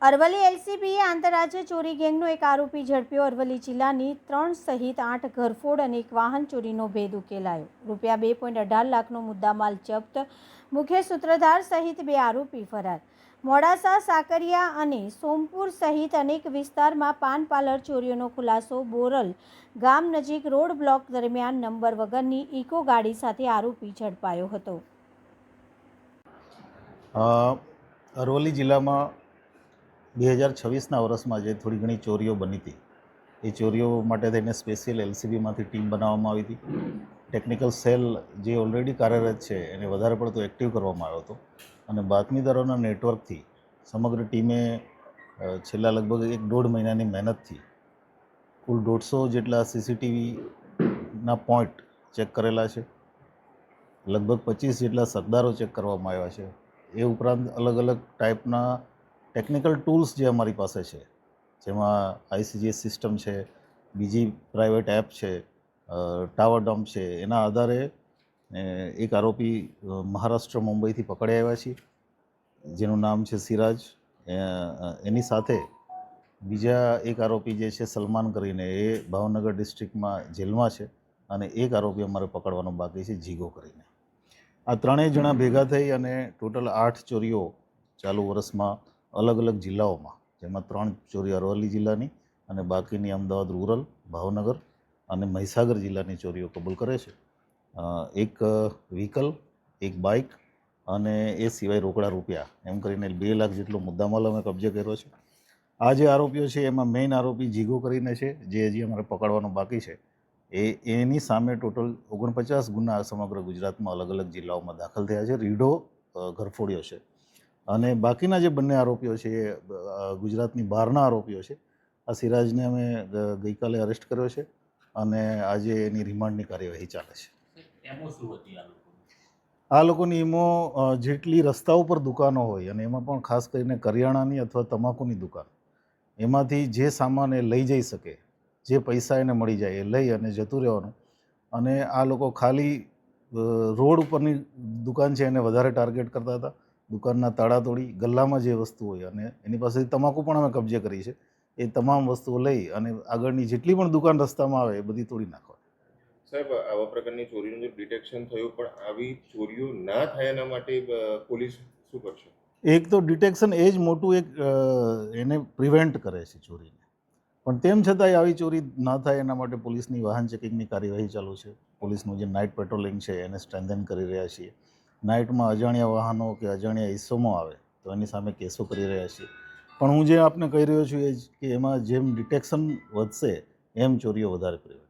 અરવલ્લી એલસીબીએ આંતરરાજ્ય ચોરી ગેંગનો એક આરોપી ઝડપ્યો। અરવલ્લી જિલ્લાની 3 સહિત 8 ઘરફોડ અને એક વાહન ચોરીનો ભેદ ઉકેલાયો। રૂપિયા 2.18 લાખનો મુદ્દામાલ જપ્ત। મુખ્ય સૂત્રધાર સહિત 2 આરોપી ફરાર। મોડાસા, સાકરિયા અને સોમપુર સહિત અનેક વિસ્તારમાં પાન પાર્લર ચોરીઓનો ખુલાસો। બોરલ ગામ નજીક રોડ બ્લોક દરમિયાન નંબર વગરની ઇકો ગાડી સાથે આરોપી ઝડપાયો હતો। અરવલ્લી જિલ્લામાં 2026ના વર્ષમાં જે થોડી ઘણી ચોરીઓ બની હતી એ ચોરીઓ માટે થઈને સ્પેશિયલ એલસીબીમાંથી ટીમ બનાવવામાં આવી હતી। ટેકનિકલ સેલ જે ઓલરેડી કાર્યરત છે એને વધારે પડતો એક્ટિવ કરવામાં આવ્યો હતો અને બાતમીદારોના નેટવર્કથી સમગ્ર ટીમે છેલ્લા લગભગ 1.5 મહિનાની મહેનતથી કુલ 150 જેટલા સીસીટીવીના પોઈન્ટ ચેક કરેલા છે। લગભગ 25 જેટલા સરદારો ચેક કરવામાં આવ્યા છે। એ ઉપરાંત અલગ અલગ ટાઈપના ટેકનિકલ ટૂલ્સ જે અમારી પાસે છે, જેમાં આઈસીજીએસ સિસ્ટમ છે, બીજી પ્રાઇવેટ એપ છે, ટાવર ડમ્પ છે, એના આધારે એક આરોપી મહારાષ્ટ્ર મુંબઈથી પકડી આવ્યા છીએ, જેનું નામ છે સિરાજ। એની સાથે બીજા એક આરોપી જે છે સલમાન કરીને, એ ભાવનગર ડિસ્ટ્રિક્ટમાં જેલમાં છે અને એક આરોપી અમારે પકડવાનો બાકી છે, જીગો કરીને। આ ત્રણેય જણા ભેગા થઈ અને ટોટલ 8 ચોરીઓ ચાલુ વર્ષમાં અલગ અલગ જિલ્લાઓમાં, જેમાં 3 ચોરી અરવલ્લી જિલ્લાની અને બાકીની અમદાવાદ રૂરલ, ભાવનગર અને મહીસાગર જિલ્લાની ચોરીઓ કબૂલ કરે છે। એક વ્હીકલ, એક બાઇક અને એ સિવાય રોકડા રૂપિયા એમ કરીને 2 લાખ જેટલો મુદ્દામાલ અમે કબજે કર્યો છે। આ જે આરોપીઓ છે એમાં મેઇન આરોપી જીગો કરીને છે, જે હજી અમારે પકડવાનો બાકી છે। એની સામે ટોટલ 49 ગુના સમગ્ર ગુજરાતમાં અલગ અલગ જિલ્લાઓમાં દાખલ થયા છે। રીઢો ઘરફોડ્યો છે અને બાકીના જે બંને આરોપીઓ છે એ ગુજરાતની બહારના આરોપીઓ છે। આ સિરાજને અમે ગઈકાલે અરેસ્ટ કર્યો છે અને આજે એની રિમાન્ડની કાર્યવાહી ચાલે છે। આ લોકોની ઈમો જેટલી રસ્તા ઉપર દુકાનો હોય અને એમાં પણ ખાસ કરીને કરિયાણાની અથવા તમાકુની દુકાન, એમાંથી જે સામાન એ લઈ જઈ શકે, જે પૈસા એને મળી જાય એ લઈ અને જતું રહેવાનું। અને આ લોકો ખાલી રોડ ઉપરની દુકાન છે એને વધારે ટાર્ગેટ કરતા હતા। દુકાનના તાળા તોડી, ગલ્લામાં જે વસ્તુ હોય, અને એની પાસેથી તમાકુ પણ અમે કબજે કરી છે। એ તમામ વસ્તુઓ લઈ અને આગળની જેટલી પણ દુકાન રસ્તામાં આવે એ બધી તોડી નાખવા। સાહેબ, આવા પ્રકારની ચોરીનું જે ડિટેક્શન થયું, પણ આવી ચોરીઓ ના થાય એના માટે પોલીસ શું કરશે? એક તો ડિટેક્શન એ જ મોટું એક એને પ્રિવેન્ટ કરે છે ચોરીને, પણ તેમ છતાંય આવી ચોરી ના થાય એના માટે પોલીસની વાહન ચેકિંગની કાર્યવાહી ચાલુ છે। પોલીસનું જે નાઇટ પેટ્રોલિંગ છે એને સ્ટ્રેન્થન કરી રહ્યા છીએ। નાઇટમાં અજાણ્યા વાહનો કે અજાણ્યા ઇસમો આવે તો એની સામે કેસો કરી રહ્યા છીએ। પણ હું જે આપને કહી રહ્યો છું એ જ કે એમાં જેમ ડિટેક્શન વધશે એમ ચોરીઓ વધારે પ્રિવેન્ટ